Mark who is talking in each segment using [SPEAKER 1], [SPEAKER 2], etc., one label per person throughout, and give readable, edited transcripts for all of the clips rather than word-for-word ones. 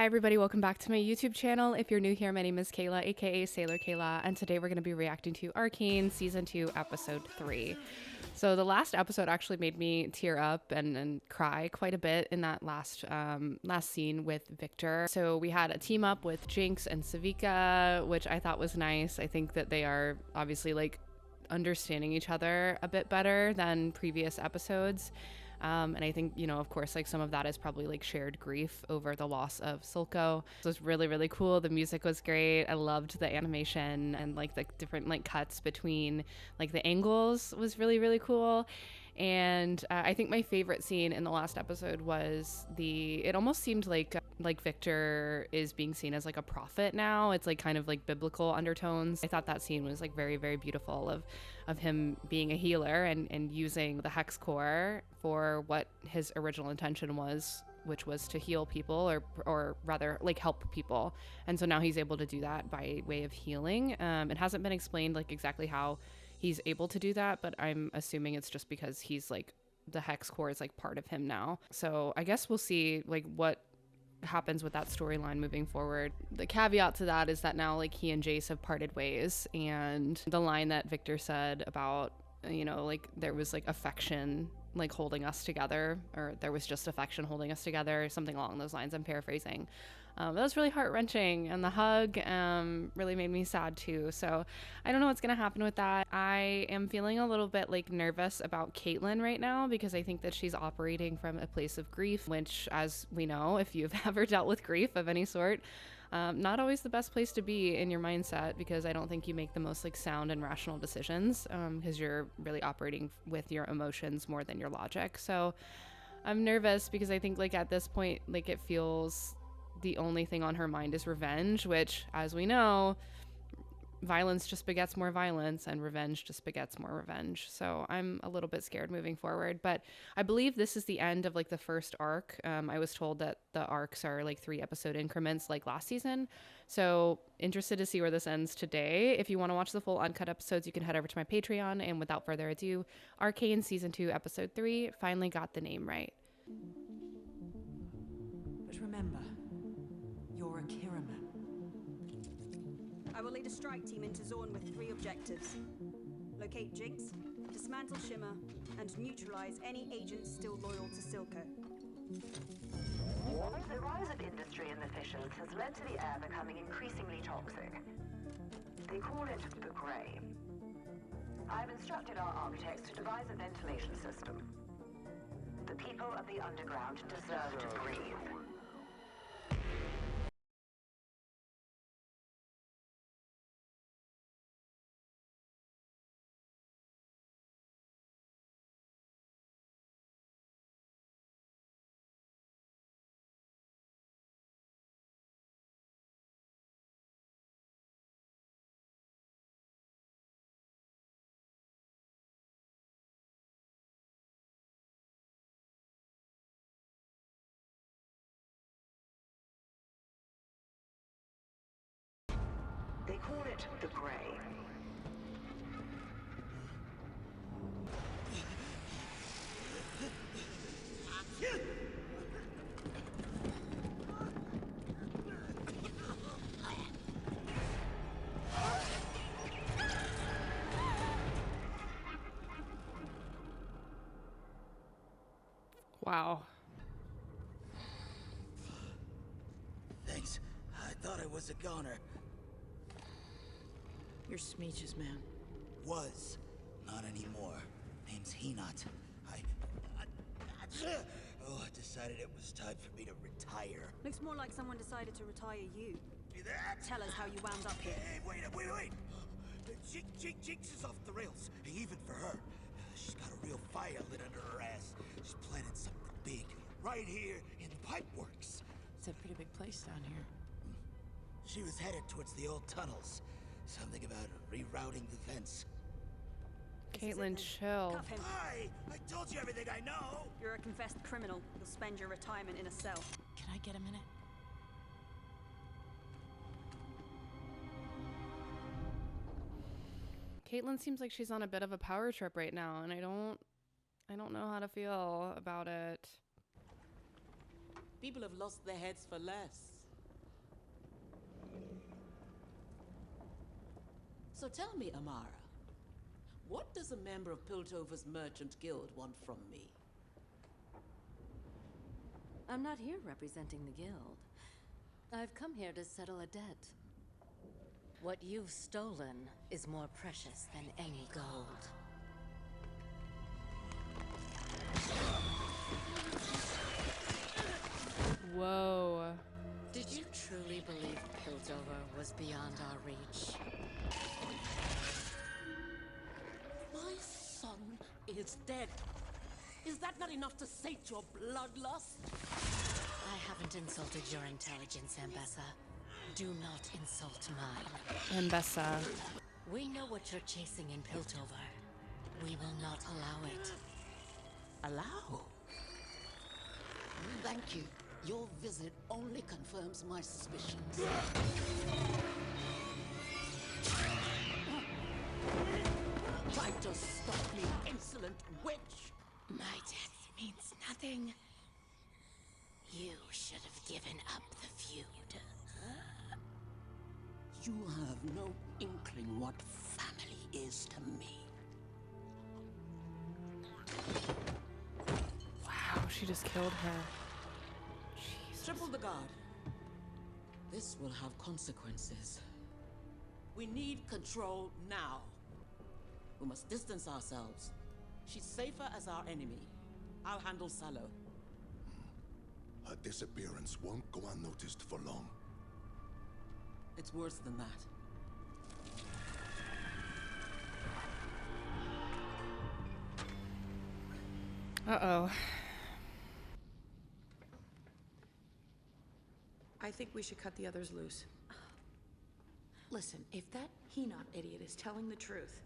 [SPEAKER 1] Hi everybody, welcome back to my YouTube channel. If you're new here, my name is Kayla, aka Sailor Kayla, and today we're going to be reacting to Arcane Season 2, Episode 3. So the last episode actually made me tear up and cry quite a bit in that last scene with Victor. So we had a team up with Jinx and Savika, which I thought was nice. I think that they are obviously like understanding each other a bit better than previous episodes. And I think, you know, of course, like some of that is probably like shared grief over the loss of Silco. It was really, really cool. The music was great. I loved the animation and like the different like cuts between like the angles was really, really cool. And I think my favorite scene in the last episode was it almost seemed like Victor is being seen as like a prophet now. It's like kind of like biblical undertones. I thought that scene was like very, very beautiful of him being a healer and using the hex core for what his original intention was, which was to heal people or rather like help people. And so now he's able to do that by way of healing. It hasn't been explained like exactly how he's able to do that, but I'm assuming it's just because he's like the hex core is like part of him now. So I guess we'll see like what happens with that storyline moving forward. The caveat to that is that now like he and Jace have parted ways, and the line that Victor said about, you know, like there was like affection like holding us together, or there was just affection holding us together, something along those lines. I'm paraphrasing. That was really heart-wrenching, and the hug really made me sad too. So I don't know what's gonna happen with that. I am feeling a little bit like nervous about Caitlyn right now because I think that she's operating from a place of grief, which, as we know, if you've ever dealt with grief of any sort, not always the best place to be in your mindset, because I don't think you make the most like sound and rational decisions because you're really operating with your emotions more than your logic. So I'm nervous because I think like at this point, like it feels the only thing on her mind is revenge, which, as we know, violence just begets more violence and revenge just begets more revenge. So I'm a little bit scared moving forward, but I believe this is the end of like the first arc. I was told that the arcs are like 3-episode increments like last season. So interested to see where this ends today. If you want to watch the full uncut episodes, you can head over to my Patreon. And without further ado, Arcane Season 2, Episode 3 finally got the name right.
[SPEAKER 2] But remember, you're a Kiraman.
[SPEAKER 3] I will lead a strike team into Zorn with 3 objectives. Locate Jinx, dismantle Shimmer, and neutralize any agents still loyal to Silco.
[SPEAKER 4] The rise of industry inefficiency has led to the air becoming increasingly toxic. They call it the Grey. I've instructed our architects to devise a ventilation system. The people of the underground deserve to breathe. They call it the Grey.
[SPEAKER 1] Wow.
[SPEAKER 5] Thanks. I thought I was a goner.
[SPEAKER 2] Your speeches, man.
[SPEAKER 5] Was. Not anymore. Name's Hinat. I decided it was time for me to retire.
[SPEAKER 3] Looks more like someone decided to retire you.
[SPEAKER 5] See that?
[SPEAKER 3] Tell us how you wound up here.
[SPEAKER 5] Hey, wait! Jinx is off the rails. Even for her. She's got a real fire lit under her ass. She's planning something big. Right here in the pipeworks.
[SPEAKER 2] It's a pretty big place down here.
[SPEAKER 5] She was headed towards the old tunnels. Something about rerouting the fence.
[SPEAKER 1] Caitlyn, chill.
[SPEAKER 3] Cuff him.
[SPEAKER 5] I told you everything I know!
[SPEAKER 3] You're a confessed criminal. You'll spend your retirement in a cell.
[SPEAKER 2] Can I get a minute?
[SPEAKER 1] Caitlyn seems like she's on a bit of a power trip right now, and I don't know how to feel about it.
[SPEAKER 2] People have lost their heads for less.
[SPEAKER 6] So tell me, Amara, what does a member of Piltover's Merchant Guild want from me?
[SPEAKER 7] I'm not here representing the guild. I've come here to settle a debt. What you've stolen is more precious than any gold.
[SPEAKER 1] Whoa.
[SPEAKER 7] Did you truly believe Piltover was beyond our reach?
[SPEAKER 6] My son is dead. Is that not enough to sate your bloodlust?
[SPEAKER 7] I haven't insulted your intelligence, Ambessa. Do not insult mine.
[SPEAKER 1] Ambessa.
[SPEAKER 7] We know what you're chasing in Piltover. We will not allow it.
[SPEAKER 6] Allow? Thank you. Your visit only confirms my suspicions. Try to stop me, insolent witch!
[SPEAKER 7] My death means nothing. You should have given up the feud.
[SPEAKER 6] You have no inkling what family is to me.
[SPEAKER 1] Wow, she just killed her. Jesus.
[SPEAKER 6] Triple the guard. This will have consequences. We need control now. We must distance ourselves. She's safer as our enemy. I'll handle Sallow.
[SPEAKER 5] Her disappearance won't go unnoticed for long.
[SPEAKER 6] It's worse than that.
[SPEAKER 1] Uh-oh.
[SPEAKER 8] I think we should cut the others loose. Listen, if that He-Not idiot is telling the truth,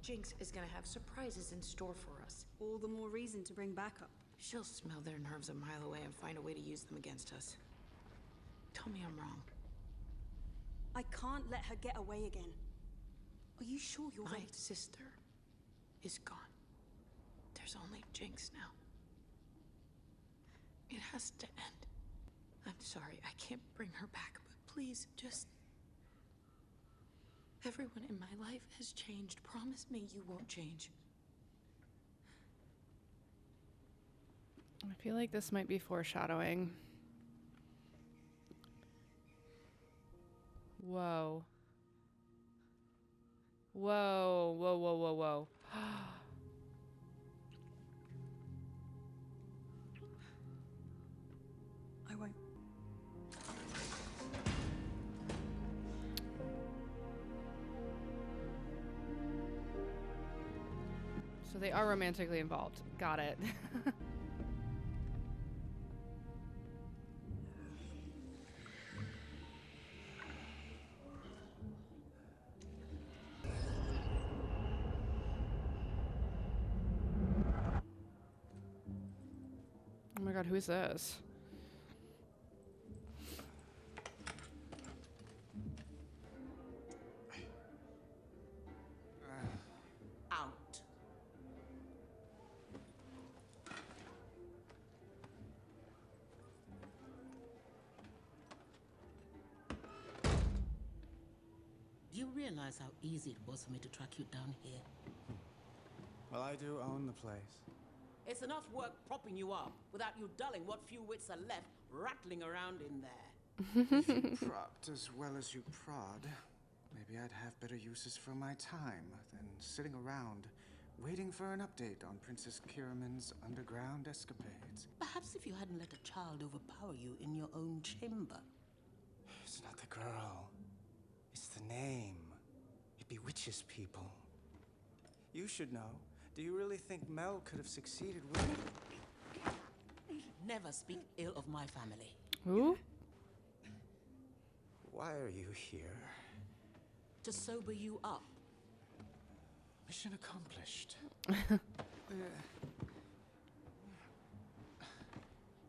[SPEAKER 8] Jinx is gonna have surprises in store for us.
[SPEAKER 3] All the more reason to bring backup.
[SPEAKER 8] She'll smell their nerves a mile away and find a way to use them against us. Tell me I'm wrong.
[SPEAKER 3] I can't let her get away again. Are you sure you're
[SPEAKER 8] My
[SPEAKER 3] ready?
[SPEAKER 8] sister is gone. There's only Jinx now. It has to end. I'm sorry, I can't bring her back, but please, just... Everyone in my life has changed. Promise me you won't change.
[SPEAKER 1] I feel like this might be foreshadowing. Whoa. Whoa, whoa, whoa, whoa, whoa.
[SPEAKER 3] I won't.
[SPEAKER 1] So they are romantically involved. Got it. Oh my god, who's this?
[SPEAKER 6] Out. Do you realize how easy it was for me to track you down here?
[SPEAKER 9] Well, I do own the place.
[SPEAKER 6] It's enough work propping you up without you dulling what few wits are left rattling around in there.
[SPEAKER 9] If you propped as well as you prod, maybe I'd have better uses for my time than sitting around waiting for an update on Princess Kiraman's underground escapades.
[SPEAKER 6] Perhaps if you hadn't let a child overpower you in your own chamber.
[SPEAKER 9] It's not the girl. It's the name. It bewitches people. You should know. Do you really think Mel could have succeeded with...
[SPEAKER 6] Never speak ill of my family.
[SPEAKER 1] Who?
[SPEAKER 9] Why are you here?
[SPEAKER 6] To sober you up.
[SPEAKER 9] Mission accomplished.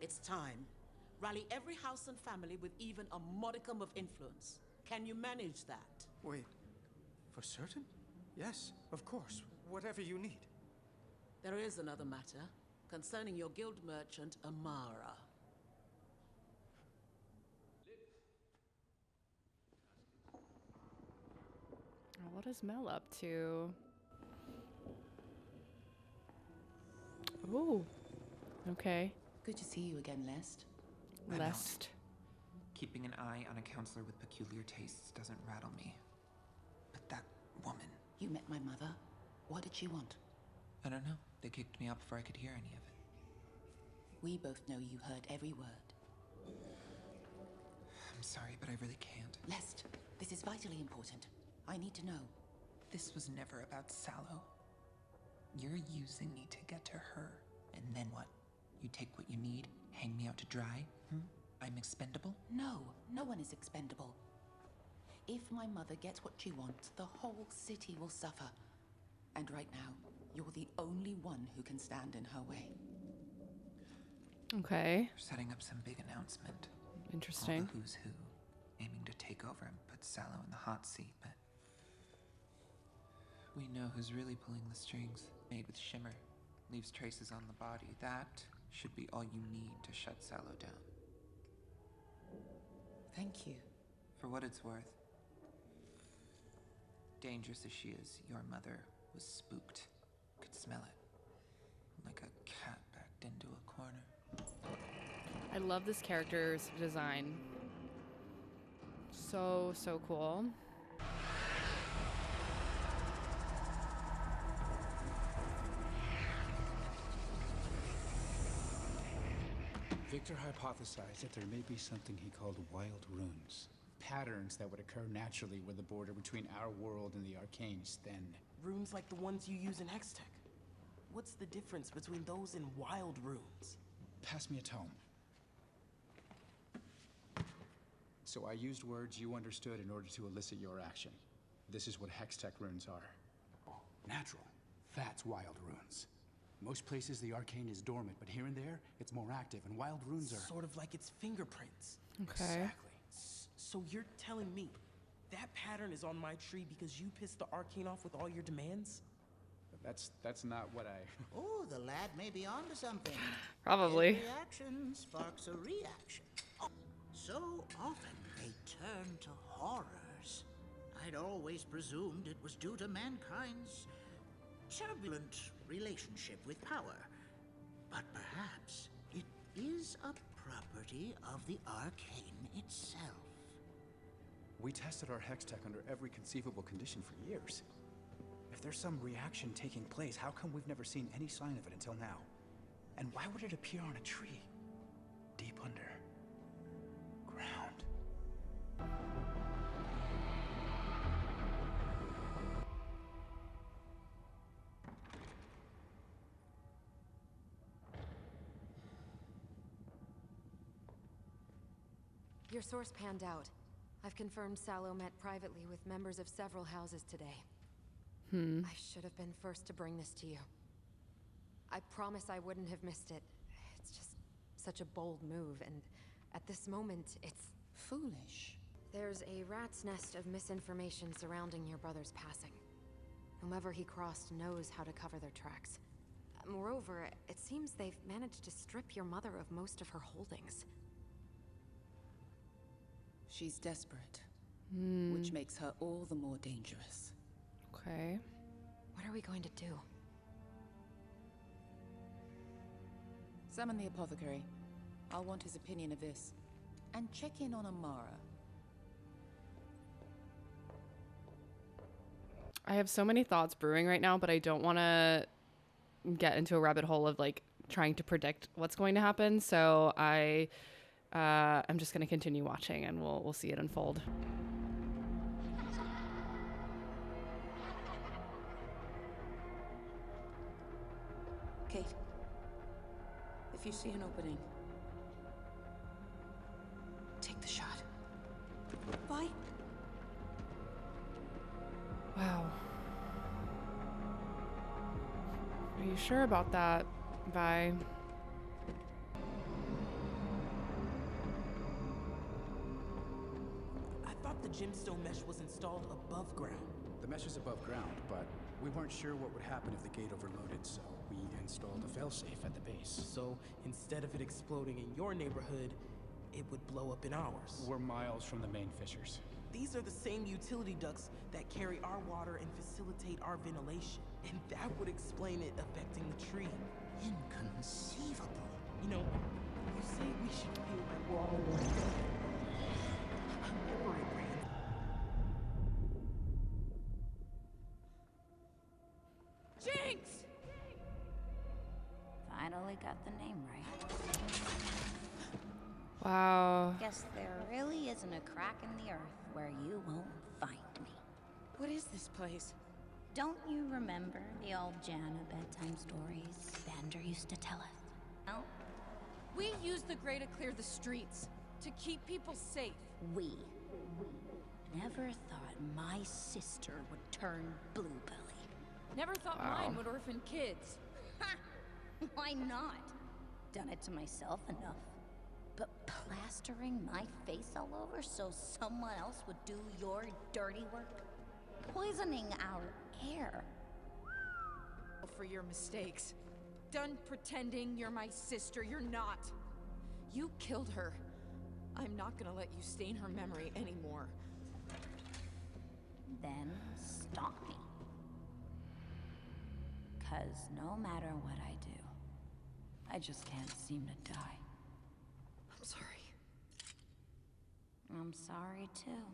[SPEAKER 6] It's time. Rally every house and family with even a modicum of influence. Can you manage that?
[SPEAKER 9] Wait, for certain? Yes, of course. Whatever you need.
[SPEAKER 6] There is another matter concerning your guild merchant, Amara.
[SPEAKER 1] What is Mel up to? Ooh. Okay.
[SPEAKER 10] Good to see you again, Lest.
[SPEAKER 1] Lest.
[SPEAKER 11] Keeping an eye on a counselor with peculiar tastes doesn't rattle me. But that woman...
[SPEAKER 10] You met my mother. What did she want?
[SPEAKER 11] I don't know. They kicked me out before I could hear any of it.
[SPEAKER 10] We both know you heard every word.
[SPEAKER 11] I'm sorry, but I really can't.
[SPEAKER 10] Lest, this is vitally important. I need to know.
[SPEAKER 11] This was never about Sallow. You're using me to get to her. And then what? You take what you need, hang me out to dry? I'm expendable?
[SPEAKER 10] No, no one is expendable. If my mother gets what she wants, the whole city will suffer. And right now, you're the only one who can stand in her way.
[SPEAKER 1] Okay.
[SPEAKER 11] We're setting up some big announcement.
[SPEAKER 1] Interesting.
[SPEAKER 11] All the who's who, aiming to take over and put Sallow in the hot seat, but we know who's really pulling the strings. Made with shimmer, leaves traces on the body. That should be all you need to shut Sallow down.
[SPEAKER 10] Thank you.
[SPEAKER 11] For what it's worth, dangerous as she is, your mother was spooked. Could smell it. Like a cat backed into a corner.
[SPEAKER 1] I love this character's design. So cool.
[SPEAKER 12] Victor hypothesized that there may be something he called wild runes. Patterns that would occur naturally where the border between our world and the Arcane is thin.
[SPEAKER 13] Runes like the ones you use in Hextech. What's the difference between those and wild runes?
[SPEAKER 12] Pass me a tome. So I used words you understood in order to elicit your action. This is what Hextech runes are. Natural. That's wild runes. Most places the Arcane is dormant, but here and there, it's more active, and wild runes are...
[SPEAKER 13] Sort of like its fingerprints.
[SPEAKER 1] Okay.
[SPEAKER 12] Exactly.
[SPEAKER 13] So you're telling me that pattern is on my tree because you pissed the Arcane off with all your demands?
[SPEAKER 12] That's not what I...
[SPEAKER 14] Oh, the lad may be onto something.
[SPEAKER 1] Probably.
[SPEAKER 14] Every action sparks a reaction. Oh, so often they turn to horrors. I'd always presumed it was due to mankind's turbulent relationship with power. But perhaps it is a property of the Arcane itself.
[SPEAKER 12] We tested our Hextech under every conceivable condition for years. If there's some reaction taking place, how come we've never seen any sign of it until now? And why would it appear on a tree? Deep under ground.
[SPEAKER 15] Your source panned out. I've confirmed Sallow met privately with members of several houses today. I should have been first to bring this to you. I promise I wouldn't have missed it. It's just such a bold move, and at this moment, it's...
[SPEAKER 10] foolish.
[SPEAKER 15] There's a rat's nest of misinformation surrounding your brother's passing. Whomever he crossed knows how to cover their tracks. Moreover, it seems they've managed to strip your mother of most of her holdings.
[SPEAKER 10] She's desperate, which makes her all the more dangerous.
[SPEAKER 1] Okay.
[SPEAKER 15] What are we going to do?
[SPEAKER 10] Summon the apothecary. I'll want his opinion of this. And check in on Amara.
[SPEAKER 1] I have so many thoughts brewing right now, but I don't want to get into a rabbit hole of like trying to predict what's going to happen. So I'm just going to continue watching, and we'll see it unfold.
[SPEAKER 10] Kate, if you see an opening, take the shot.
[SPEAKER 3] Bye.
[SPEAKER 1] Wow. Are you sure about that, Vi?
[SPEAKER 13] I thought the gemstone mesh was installed above ground.
[SPEAKER 12] The mesh is above ground, but we weren't sure what would happen if the gate overloaded, so we installed a failsafe at the base.
[SPEAKER 13] So instead of it exploding in your neighborhood, it would blow up in ours.
[SPEAKER 12] We're miles from the main fissures.
[SPEAKER 13] These are the same utility ducts that carry our water and facilitate our ventilation. And that would explain it affecting the tree.
[SPEAKER 14] Inconceivable.
[SPEAKER 13] You know, you say we should feel like we're all one. I'm never agreeing.
[SPEAKER 16] Jinx! Finally got the name right.
[SPEAKER 1] Wow.
[SPEAKER 16] Guess there really isn't a crack in the earth where you won't find me.
[SPEAKER 7] What is this place?
[SPEAKER 16] Don't you remember the old Jana bedtime stories Bender used to tell us? No?
[SPEAKER 7] We use the Grey to clear the streets, to keep people safe.
[SPEAKER 16] We. Never thought my sister would turn bluebelly.
[SPEAKER 7] Never thought mine would orphan kids.
[SPEAKER 16] Ha! Why not? Done it to myself enough. But plastering my face all over so someone else would do your dirty work? Poisoning our air.
[SPEAKER 7] For your mistakes. Done pretending you're my sister. You're not. You killed her. I'm not gonna let you stain her memory anymore.
[SPEAKER 16] Then stop me. 'Cause no matter what I do, I just can't seem to die.
[SPEAKER 7] I'm sorry.
[SPEAKER 16] I'm sorry too.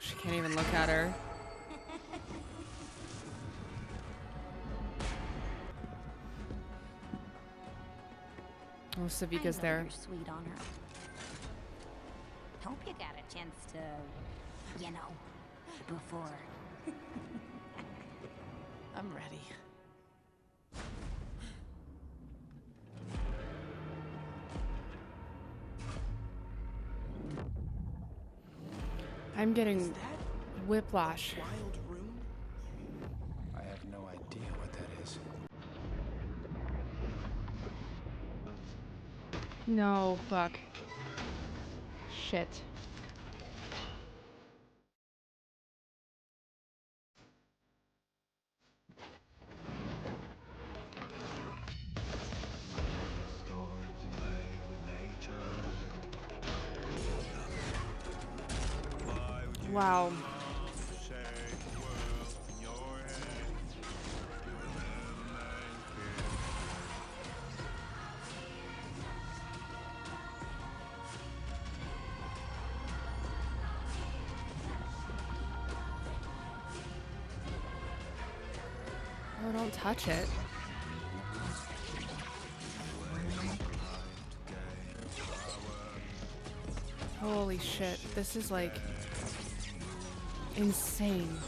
[SPEAKER 1] She can't even look at her. Oh, Savika's there.
[SPEAKER 16] You're sweet on her. Hope you got a chance to, you know, before.
[SPEAKER 7] I'm ready.
[SPEAKER 1] I'm getting whiplash.
[SPEAKER 13] Wild rune?
[SPEAKER 12] I have no idea what that is.
[SPEAKER 1] No, fuck. Shit. Wow. Oh, don't touch it. Holy shit, this is like insane.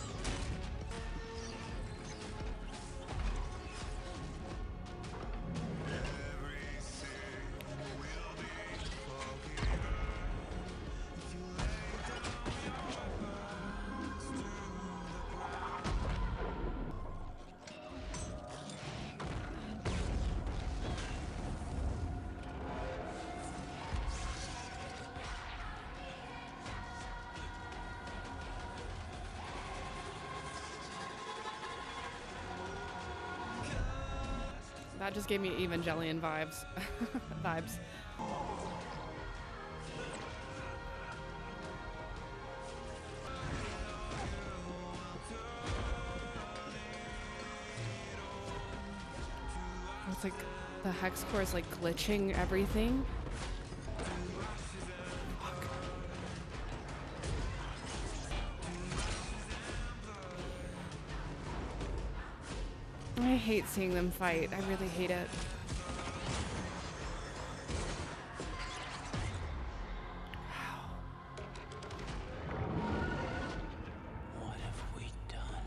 [SPEAKER 1] That just gave me Evangelion vibes. vibes. It's like the hex core is like glitching everything. I hate seeing them fight. I really hate it.
[SPEAKER 14] What have we done?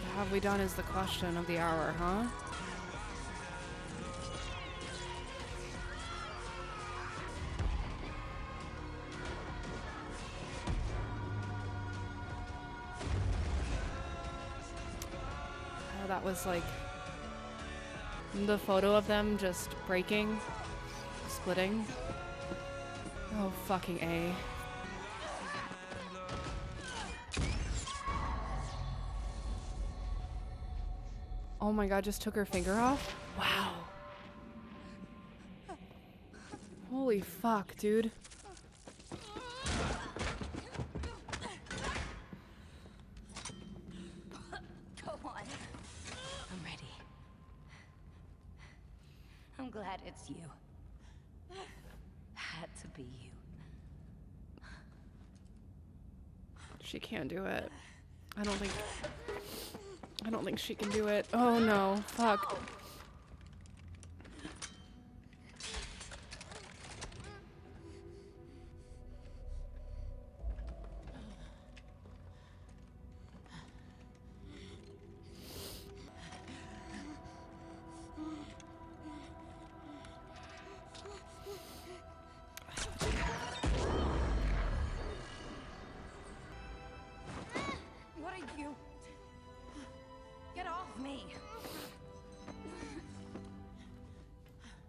[SPEAKER 1] What have we done is the question of the hour, huh? That was like the photo of them just breaking. It's splitting. Oh, fucking A. Oh my god, just took her finger off? Wow. Holy fuck, dude.
[SPEAKER 16] Go on. I'm ready. I'm glad it's you. Had to be you.
[SPEAKER 1] She can't do it. I don't think she can do it. Oh no, fuck.
[SPEAKER 16] What are you? Get off me!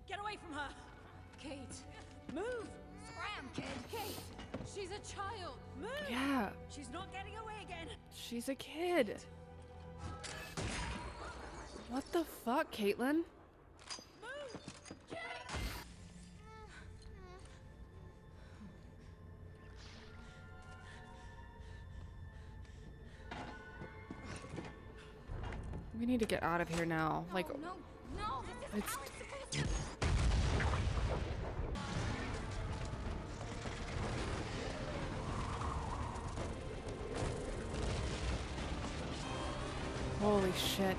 [SPEAKER 16] Get away from her! Kate, move! Scram, kid! Kate, she's a child! Move!
[SPEAKER 1] Yeah.
[SPEAKER 16] She's not getting away again!
[SPEAKER 1] She's a kid. What the fuck, Caitlin? We need to get out of here now. Like,
[SPEAKER 16] no, this
[SPEAKER 1] it's. Holy shit.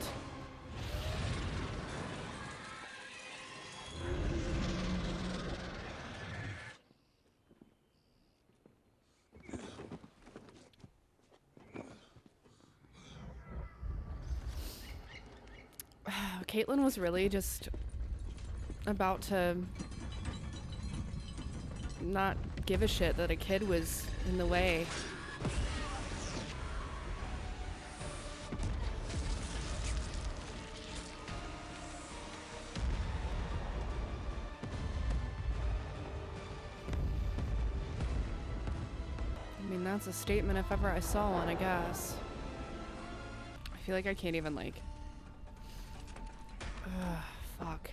[SPEAKER 1] Caitlin was really just about to not give a shit that a kid was in the way. I mean, that's a statement if ever I saw one, I guess. I feel like I can't even, like... Ugh, fuck.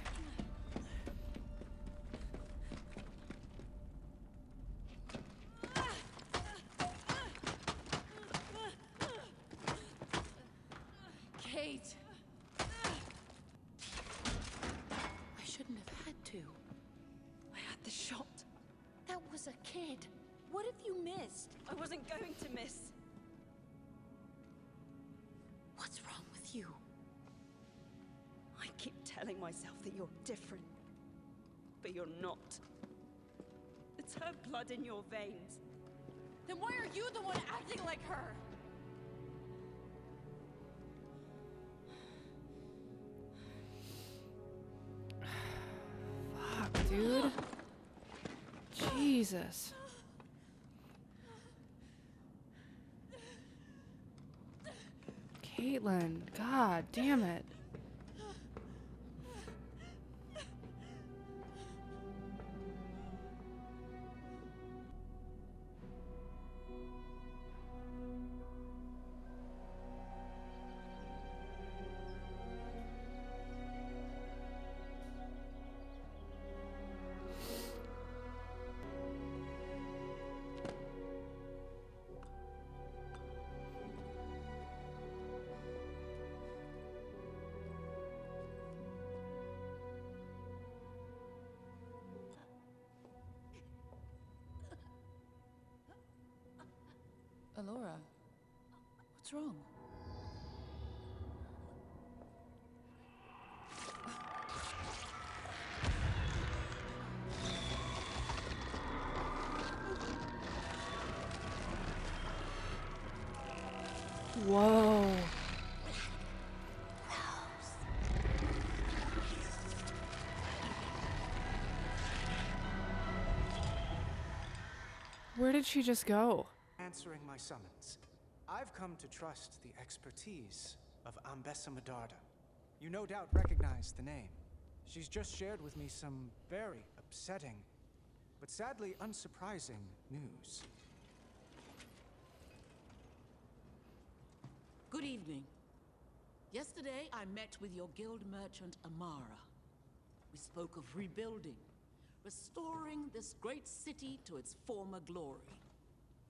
[SPEAKER 8] Kate! I shouldn't have had to.
[SPEAKER 3] I had the shot.
[SPEAKER 8] That was a kid. What have you missed?
[SPEAKER 3] I wasn't going to miss.
[SPEAKER 8] What's wrong with you?
[SPEAKER 3] I keep telling myself that you're different, but you're not. It's her blood in your veins.
[SPEAKER 8] Then why are you the one acting like her?
[SPEAKER 1] Fuck, dude. Jesus. Caitlin, god damn it.
[SPEAKER 10] Alora, what's wrong?
[SPEAKER 1] Whoa. Where did she just go?
[SPEAKER 9] Answering my summons. I've come to trust the expertise of Ambessa Medarda. You no doubt recognize the name. She's just shared with me some very upsetting, but sadly unsurprising news.
[SPEAKER 6] Good evening. Yesterday, I met with your guild merchant, Amara. We spoke of rebuilding, restoring this great city to its former glory,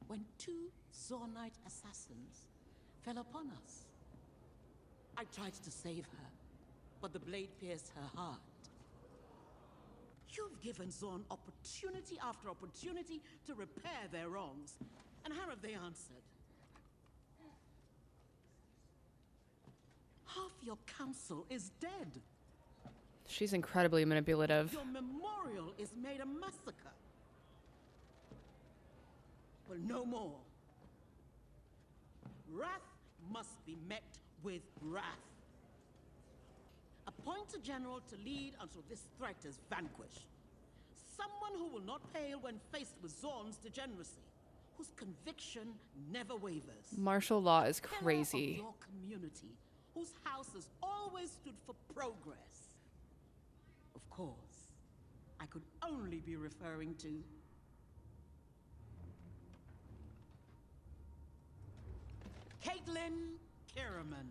[SPEAKER 6] when 2 Zornite assassins fell upon us. I tried to save her, but the blade pierced her heart. You've given Zorn opportunity after opportunity to repair their wrongs, and how have they answered? Half your council is dead.
[SPEAKER 1] She's incredibly manipulative.
[SPEAKER 6] Your memorial is made a massacre. But no more. Wrath must be met with wrath. Appoint a general to lead until this threat is vanquished. Someone who will not pale when faced with Zorn's degeneracy, whose conviction never wavers.
[SPEAKER 1] Martial law is
[SPEAKER 6] Pillar
[SPEAKER 1] crazy.
[SPEAKER 6] of your community, whose house has always stood for progress. Of course, I could only be referring to Caitlin Kiraman.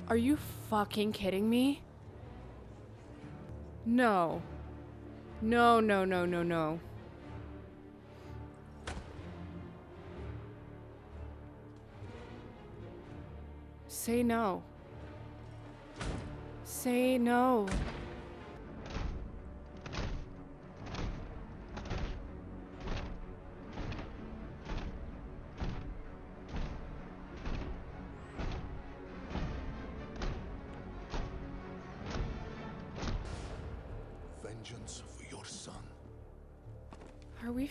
[SPEAKER 1] Are you fucking kidding me? No. No, no, no, no, no. Say no. Say no.
[SPEAKER 5] Vengeance for your son.
[SPEAKER 1] Are we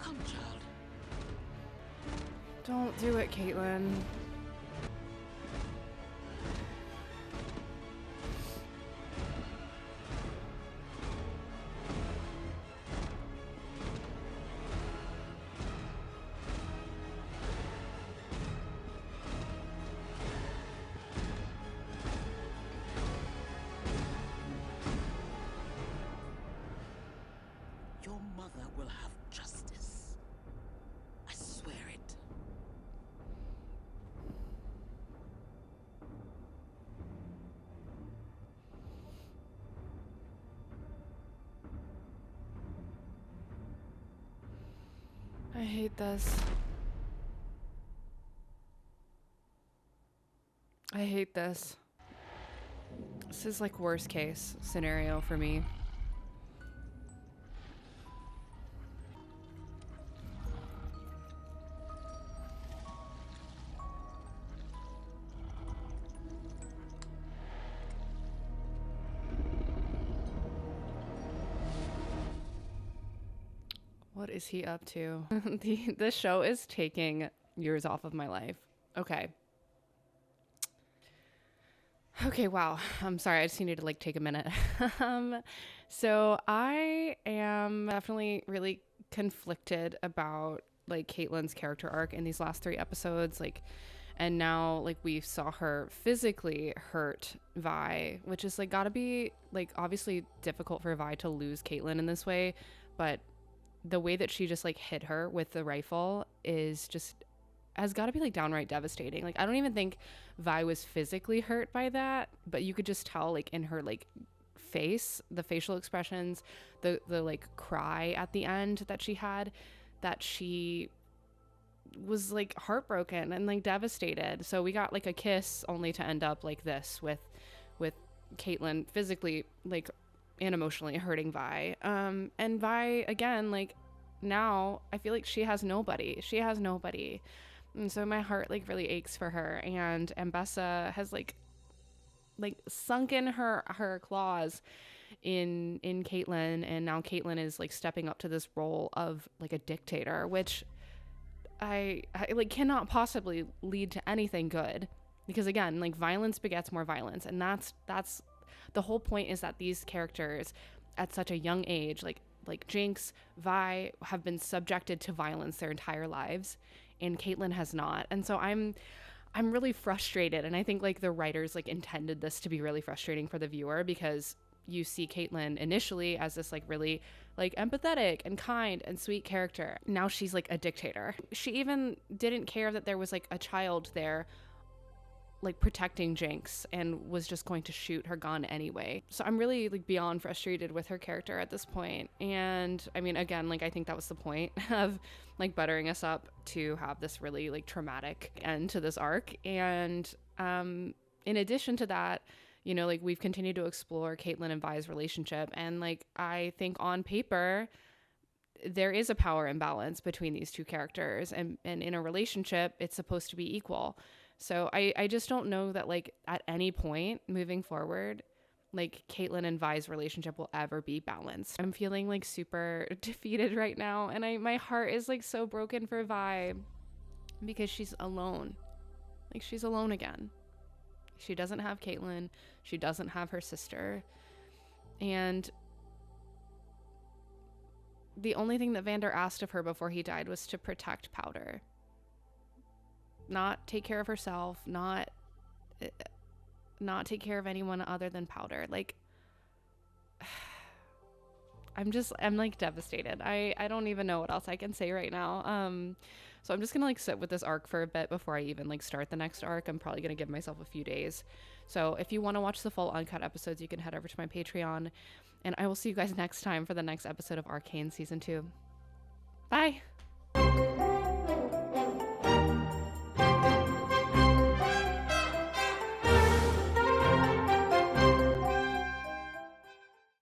[SPEAKER 6] Come, child.
[SPEAKER 1] Don't do it, Caitlin.
[SPEAKER 6] Your mother will have justice. I swear it.
[SPEAKER 1] I hate this. I hate this. This is like worst case scenario for me. What is he up to? The show is taking years off of my life. Okay. Okay, wow. I'm sorry. I just needed to like take a minute. So I am definitely really conflicted about like Caitlin's character arc in these last 3 episodes. Like, and now like we saw her physically hurt Vi, which is like gotta be like obviously difficult for Vi to lose Caitlin in this way, but the way that she just like hit her with the rifle is just has got to be like downright devastating. Like I don't even think Vi was physically hurt by that, but you could just tell like in her like face, the facial expressions, the like cry at the end that she had, that she was like heartbroken and like devastated. So we got like a kiss only to end up like this with Caitlin physically like and emotionally hurting Vi. And Vi again, like now I feel like she has nobody. And so my heart like really aches for her. And Ambessa has like like sunk in her claws in Caitlyn, and now Caitlyn is like stepping up to this role of like a dictator, which I like cannot possibly lead to anything good, because again, like violence begets more violence, and that's the whole point, is that these characters at such a young age, like Jinx, Vi, have been subjected to violence their entire lives, and Caitlyn has not. And so I'm really frustrated, and I think like the writers like intended this to be really frustrating for the viewer, because you see Caitlyn initially as this like really like empathetic and kind and sweet character. Now she's like a dictator. She even didn't care that there was like a child there like protecting Jinx, and was just going to shoot her gun anyway. So I'm really like beyond frustrated with her character at this point. And I mean, again, like I think that was the point of like buttering us up to have this really like traumatic end to this arc. And in addition to that, you know, like we've continued to explore Caitlyn and Vi's relationship, and like I think on paper there is a power imbalance between these two characters, and in a relationship it's supposed to be equal. So I just don't know that like at any point moving forward, like Caitlyn and Vi's relationship will ever be balanced. I'm feeling like super defeated right now, and my heart is like so broken for Vi, because she's alone. Like she's alone again. She doesn't have Caitlyn. She doesn't have her sister. And the only thing that Vander asked of her before he died was to protect Powder. Not take care of herself, not take care of anyone other than Powder. Like, I'm like devastated. I don't even know what else I can say right now. So I'm just gonna like sit with this arc for a bit before I even like start the next arc. I'm probably gonna give myself a few days. So if you want to watch the full uncut episodes, you can head over to my Patreon, and I will see you guys next time for the next episode of Arcane Season 2. Bye!